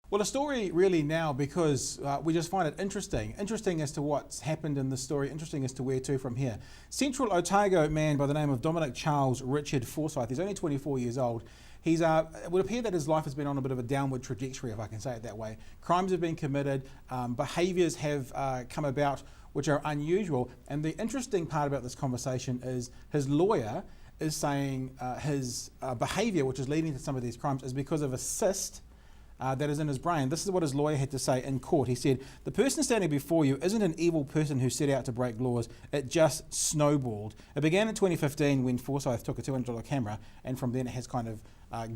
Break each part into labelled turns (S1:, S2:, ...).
S1: Well, a story really now because we just find it interesting. Interesting as to what's happened in the story, interesting as to where to from here. Central Otago man by the name of Dominic Charles Richard Forsyth, he's only 24 years old. It would appear that his life has been on a bit of a downward trajectory, if I can say it that way. Crimes have been committed, behaviours have come about which are unusual. And the interesting part about this conversation is his lawyer is saying his behaviour, which is leading to some of these crimes, is because of a cyst that is in his brain. This is what his lawyer had to say in court. He said, "The person standing before you isn't an evil person who set out to break laws. It just snowballed. It began in 2015 when Forsyth took a $200 camera, and from then it has kind of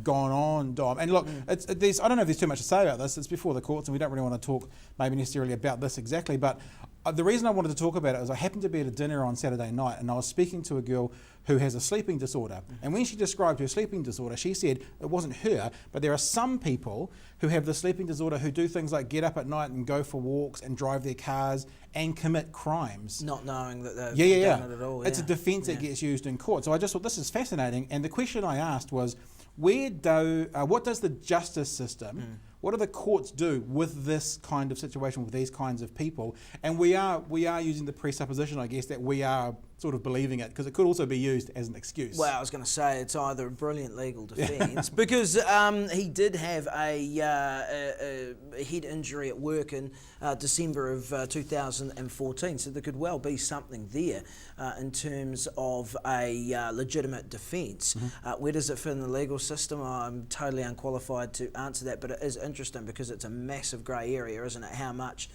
S1: gone on, Dom." And look, I don't know if there's too much to say about this. It's before the courts, and we don't really want to talk maybe necessarily about this exactly, but the reason I wanted to talk about it is I happened to be at a dinner on Saturday night, and I was speaking to a girl who has a sleeping disorder. And when she described her sleeping disorder, she said it wasn't her, but there are some people who have the sleeping disorder who do things like get up at night and go for walks and drive their cars and commit crimes.
S2: Not knowing that they've done it at all.
S1: It's a defence that gets used in court. So I just thought this is fascinating. And the question I asked was, what does the justice system, what do the courts do with this kind of situation, with these kinds of people? And we are using the presupposition, I guess, that we are sort of believing it, because it could also be used as an excuse.
S2: Well, I was going to say it's either a brilliant legal defence because he did have a head injury at work in December of 2014, so there could well be something there in terms of a legitimate defence. Where does it fit in the legal system? I'm totally unqualified to answer that, but it is interesting because it's a massive grey area, isn't it? How much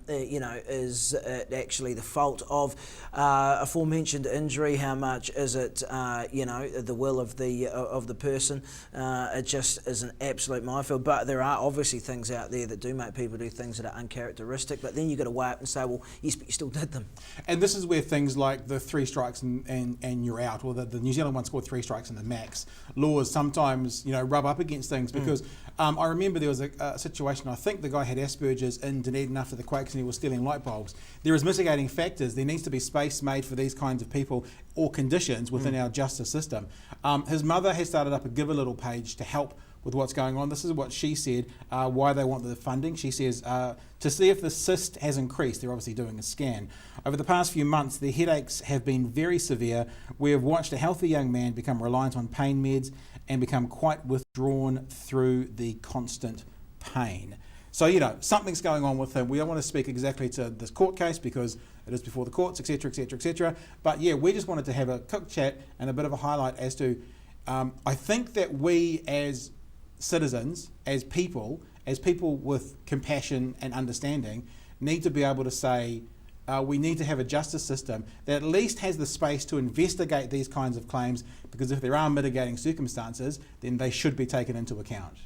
S2: is it actually the fault of aforementioned injury? How much is it, the will of the person? It just is an absolute minefield. But there are obviously things out there that do make people do things that are uncharacteristic. But then you've got to weigh up and say, well, yes, but you still did them.
S1: And this is where things like the 3 strikes and you're out, or the New Zealand one scored 3 strikes and the max laws sometimes rub up against things because I remember there was a situation. I think the guy had Asperger's in Dunedin after the quakes and he was stealing light bulbs. There is mitigating factors. There needs to be space made for these kinds of people or conditions within our justice system. His mother has started up a Give a Little page to help with what's going on. This is what she said, why they want the funding. She says, to see if the cyst has increased, they're obviously doing a scan. Over the past few months, the headaches have been very severe. We have watched a healthy young man become reliant on pain meds and become quite withdrawn through the constant pain. So, something's going on with him. We don't want to speak exactly to this court case because it is before the courts, etc., etc., etc. But yeah, we just wanted to have a quick chat and a bit of a highlight as to, I think that we as citizens, as people with compassion and understanding, need to be able to say, we need to have a justice system that at least has the space to investigate these kinds of claims, because if there are mitigating circumstances, then they should be taken into account.